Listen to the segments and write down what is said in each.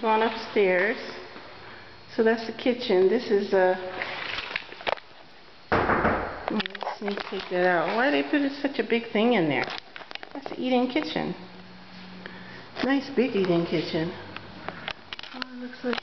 Gone upstairs. So that's the kitchen. This is a... Let's need to take that out. Why did they put such a big thing in there? That's the eat-in kitchen. Nice big eat-in kitchen. Oh, it looks like...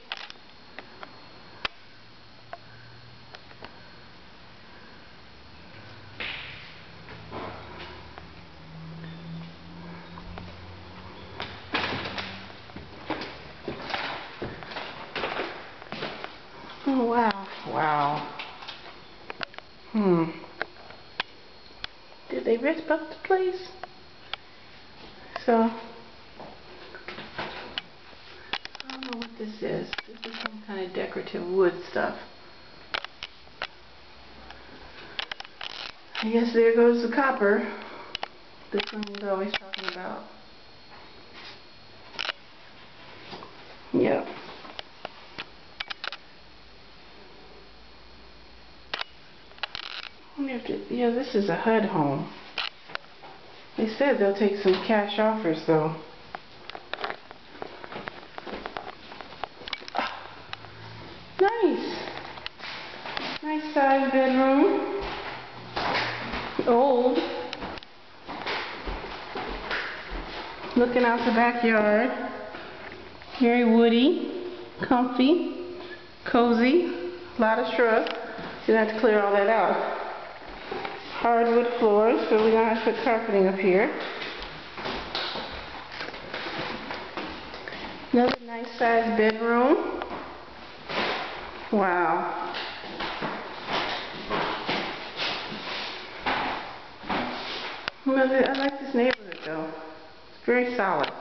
Oh, wow. Wow. Did they rip up the place? So, I don't know what this is. This is some kind of decorative wood stuff. I guess there goes the copper. This one was always talking about. Yep. Yeah, this is a HUD home. They said they'll take some cash offers though. Nice. Nice size bedroom. Old. Looking out the backyard. Very woody, comfy, cozy, a lot of shrubs. You're going to have to clear all that out. Hardwood floors, so we're going to have to put carpeting up here. Another nice sized bedroom. Wow. I like this neighborhood though. It's very solid.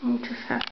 You just have